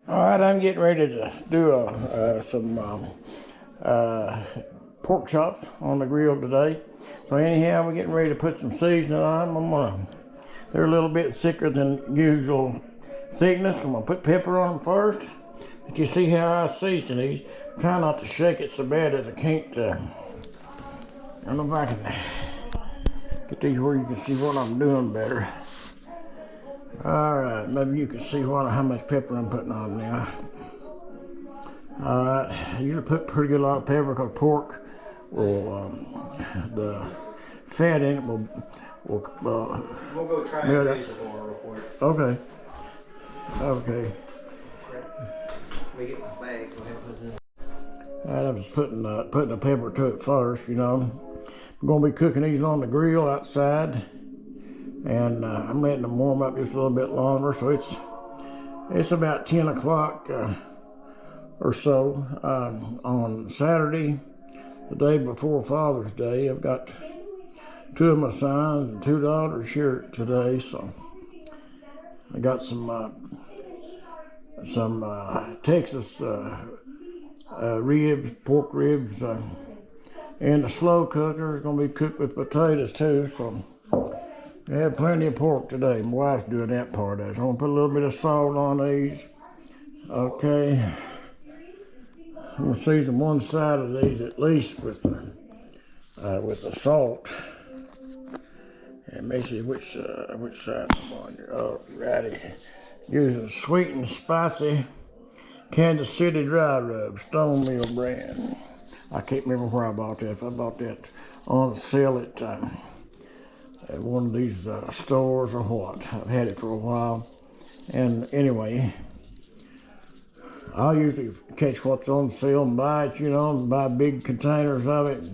All right, I'm getting ready to do some pork chops on the grill today. So anyhow, we're getting ready to put some seasoning on them. They're a little bit thicker than usual thickness. I'm gonna put pepper on them first. But you see how I season these. Try not to shake it so bad that I can't. I don't know if I can get these where you can see what I'm doing better. All right, maybe you can see how much pepper I'm putting on now. All right, I usually put pretty good lot of pepper because pork will, the fat in it will we'll go try and taste it more real quick. Okay. Okay. Let me get my bag. Go ahead and put it in. All right, I'm just putting the pepper to it first, you know. I'm gonna be cooking these on the grill outside. And I'm letting them warm up just a little bit longer, so it's about 10 o'clock or so on Saturday, the day before Father's Day. I've got 2 of my sons and 2 daughters here today, so I got some Texas ribs, pork ribs, in the slow cooker. It's gonna be cooked with potatoes too, so. I have plenty of pork today. My wife's doing that part of it. I'm gonna put a little bit of salt on these. Okay. I'm gonna season one side of these at least with the salt. And make sure which side I'm on here. Alrighty. Using sweet and spicy Kansas City dry rub, Stone Mill brand. I can't remember where I bought that. If I bought that on sale at one of these stores or what. I've had it for a while. And anyway, I'll usually catch what's on sale and buy it, you know, and buy big containers of it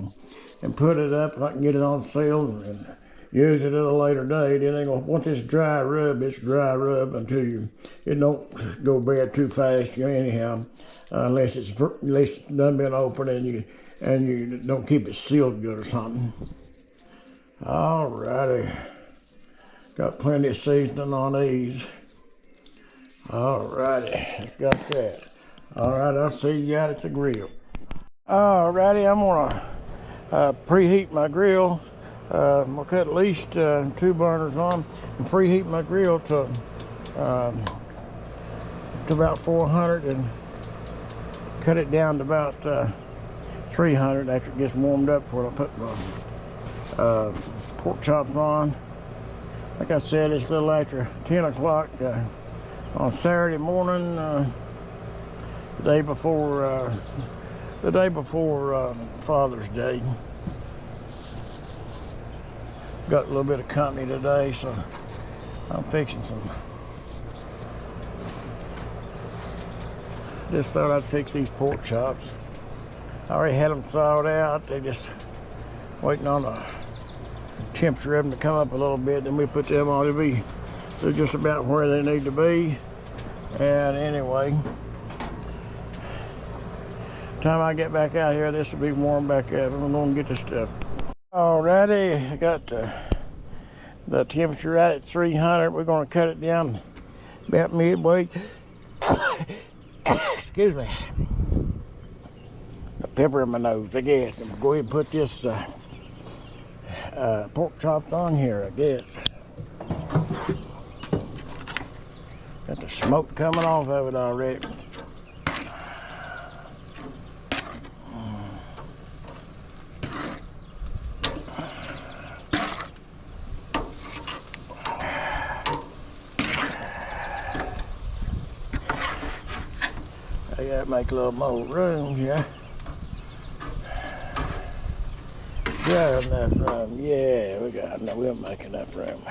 and put it up. If I can get it on sale and use it at a later date. It ain't gonna, once it's dry rub, it's dry rub until it don't go bad too fast, you know, anyhow, unless it's done been open and you don't keep it sealed good or something. Alrighty, got plenty of seasoning on these. Alrighty, let's got that. Alright, I'll see you out at the grill. Alrighty, I'm gonna preheat my grill. I'm gonna cut at least 2 burners on and preheat my grill to about 400 and cut it down to about 300 after it gets warmed up before I put my pork chops on. Like I said, it's a little after 10 o'clock on Saturday morning, the day before Father's Day. Got a little bit of company today, so I'm fixing some. Just thought I'd fix these pork chops. I already had them thawed out. They just waiting on the temperature of them to come up a little bit, then we put them on. They're just about where they need to be. And anyway, time I get back out here, this will be warm back up. I'm gonna get this stuff. Alrighty, I got the temperature right at 300. We're gonna cut it down about midway. Excuse me. Got pepper in my nose, I guess. I'm gonna go ahead and put this pork chops on here, I guess. Got the smoke coming off of it already. I gotta make a little more room here. Got enough room. Yeah, we'll make enough room.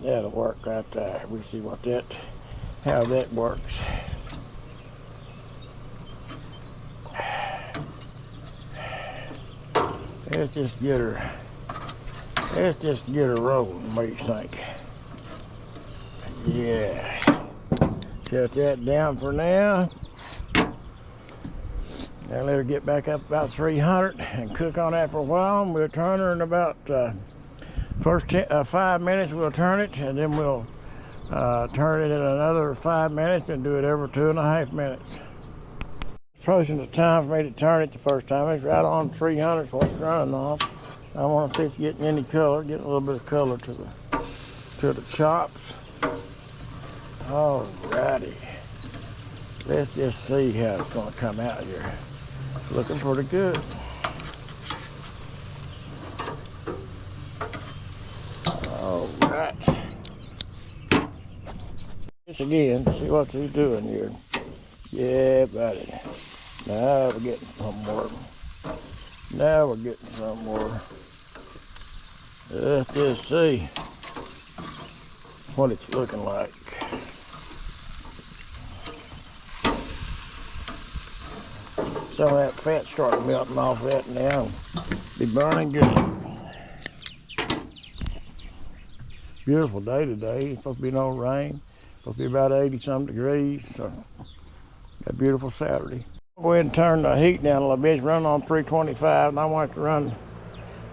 That'll work right there. We'll see how that works. Let's just get her rolling. What do you think? Yeah. Shut that down for now. And let her get back up about 300 and cook on that for a while. And we'll turn her in about first 5 minutes. We'll turn it, and then we'll Turn it in another 5 minutes and do it every 2.5 minutes. Approaching the time for me to turn it the first time. It's right on 300, so it's running on. I want to see if it's getting any color, getting a little bit of color to the chops. Alrighty. Let's just see how it's going to come out here. Looking pretty good. Alright. This again, see what he's doing here. Yeah, buddy. Now we're getting some more. Now we're getting some more. Let's just see what it's looking like. So that fat started melting off that now. Be burning good. Beautiful day today. It's supposed to be no rain. Supposed to be about 80-some degrees. So a beautiful Saturday. I'll go ahead and turn the heat down a little bit. It's running on 325, and I want it to run.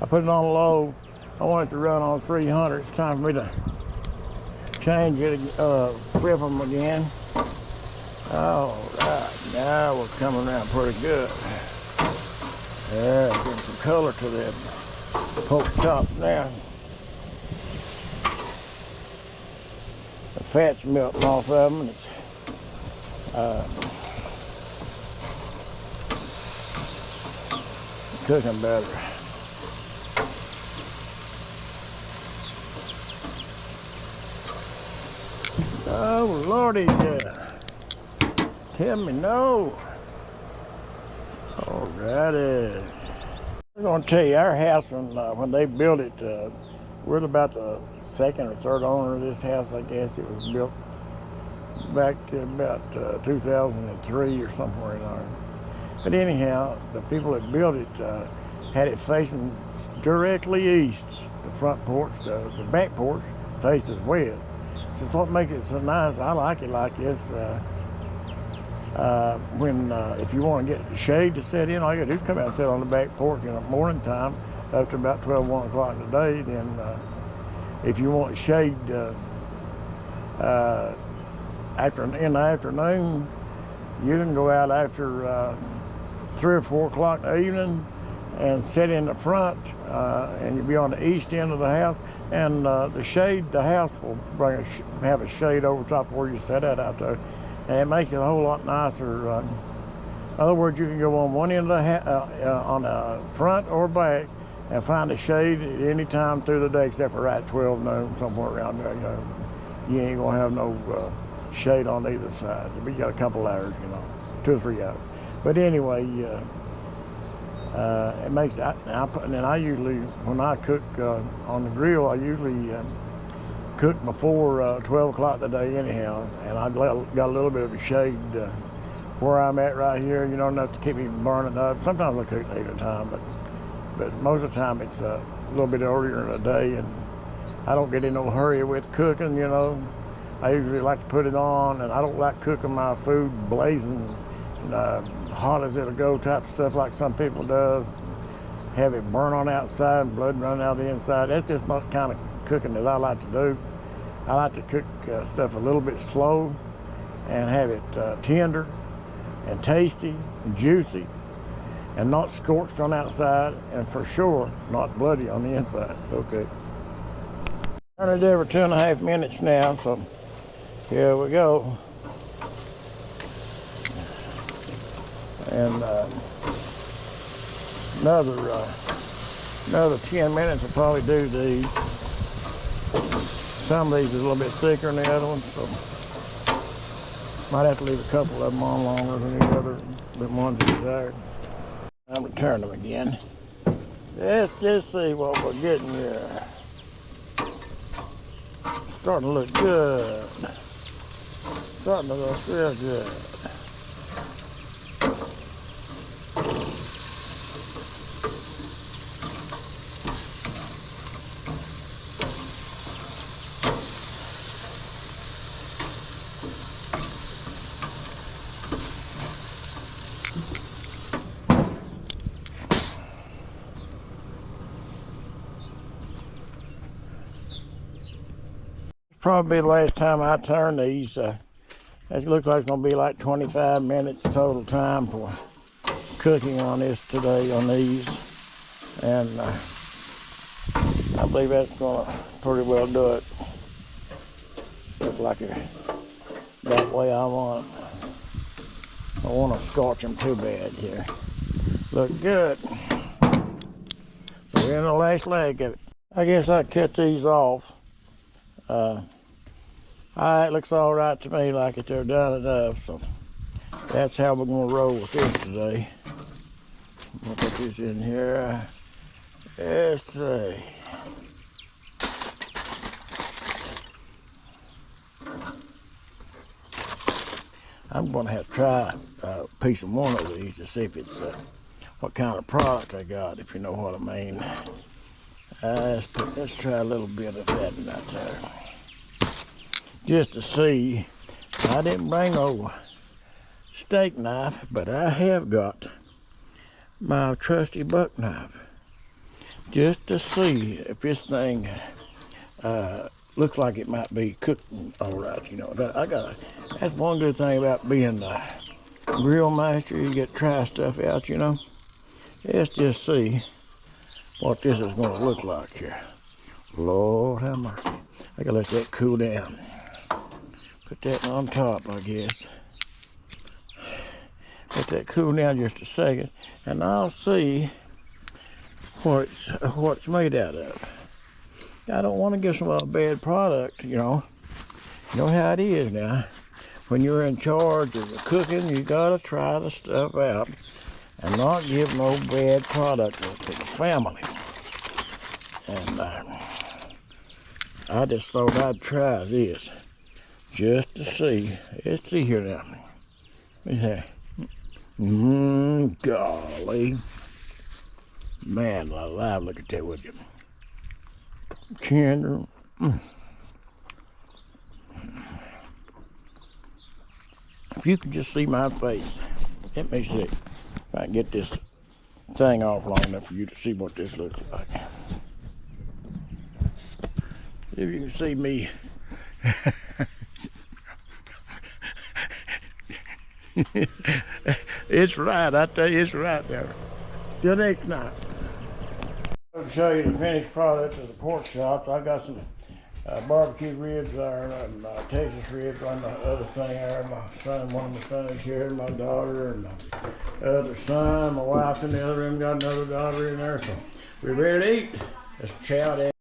I put it on low. I want it to run on 300. It's time for me to change it, flip them again. All right, now we're coming around pretty good. Yeah, getting some color to that pork chops now. The fat's melting off of them, and it's cooking better. Oh Lordy, tell me no. Alrighty. I'm gonna tell you, our house when they built it, we're about the second or third owner of this house. I guess it was built back in about 2003 or somewhere in there. But anyhow, the people that built it had it facing directly east. The front porch, the back porch faces west. This is what makes it so nice. I like it like this. If you want to get shade to set in, all you got to do is come out and sit on the back porch in the morning time up to about 12, 1 o'clock in the day. Then if you want shade in the afternoon, you can go out after 3 or 4 o'clock in the evening and sit in the front, and you'll be on the east end of the house. And the shade, the house will have a shade over top of where you sit at out there. And it makes it a whole lot nicer. In other words, you can go on one end of the on the front or back and find a shade at any time through the day except for right 12 noon, somewhere around there. You know, you ain't gonna have no shade on either side. But you got a couple hours, 2 or 3 hours. But anyway, it makes it. And then I usually, when I cook on the grill, I usually cook before 12 o'clock today anyhow, and I got a little bit of a shade where I'm at right here, enough to keep me burning up. Sometimes I cook later time, but most of the time it's a little bit earlier in the day, and I don't get in no hurry with cooking, I usually like to put it on, and I don't like cooking my food blazing hot as it'll go type of stuff like some people does. Have it burn on outside and blood running out the inside. That's just not the kind of cooking that I like to do. I like to cook stuff a little bit slow and have it tender and tasty and juicy and not scorched on the outside, and for sure not bloody on the inside. Okay. Turn it every 2.5 minutes now, so here we go. And another 10 minutes will probably do these. Some of these is a little bit thicker than the other ones, so might have to leave a couple of them on longer than the other ones desired. I'm gonna turn them again. Let's just see what we're getting here. Starting to look good. Starting to look real good. probably be the last time I turn these. It looks like it's gonna be like 25 minutes total time for cooking on this today on these, and I believe that's gonna pretty well do it. Look like it that way I want it. I don't want to scorch them too bad here. Look good. So we're in the last leg of it. I guess I cut these off. It looks all right to me, like they're done enough. So that's how we're gonna roll with this today. I'm gonna put this in here. Let's see. I'm gonna have to try a piece of one of these to see if it's what kind of product I got, if you know what I mean. Let's try a little bit of that right there, just to see. I didn't bring no steak knife, but I have got my trusty buck knife, just to see if this thing looks like it might be cooking all right. You know, that's one good thing about being a grill master. You get to try stuff out, you know. Let's just see what this is going to look like here. Lord have mercy. I gotta let that cool down. Put that on top, I guess. Let that cool down just a second, and I'll see what it's made out of. I don't want to give some bad product, you know. You know how it is now. When you're in charge of the cooking, you gotta try the stuff out and not give no bad product to the family. And I just thought I'd try this just to see. Let's see here now. Golly. Man alive, look at that, would you? Tender. If you could just see my face. Let me see if I can get this thing off long enough for you to see what this looks like. If you can see me. It's right, I tell you, it's right there. Till next night. I'll show you the finished product of the pork chops. I got some barbecue ribs there, and Texas ribs on the other thing there. My son, one of my sons here, my daughter, and my other son, my wife in the other room, got another daughter in there. So we're ready to eat. Let's chow down.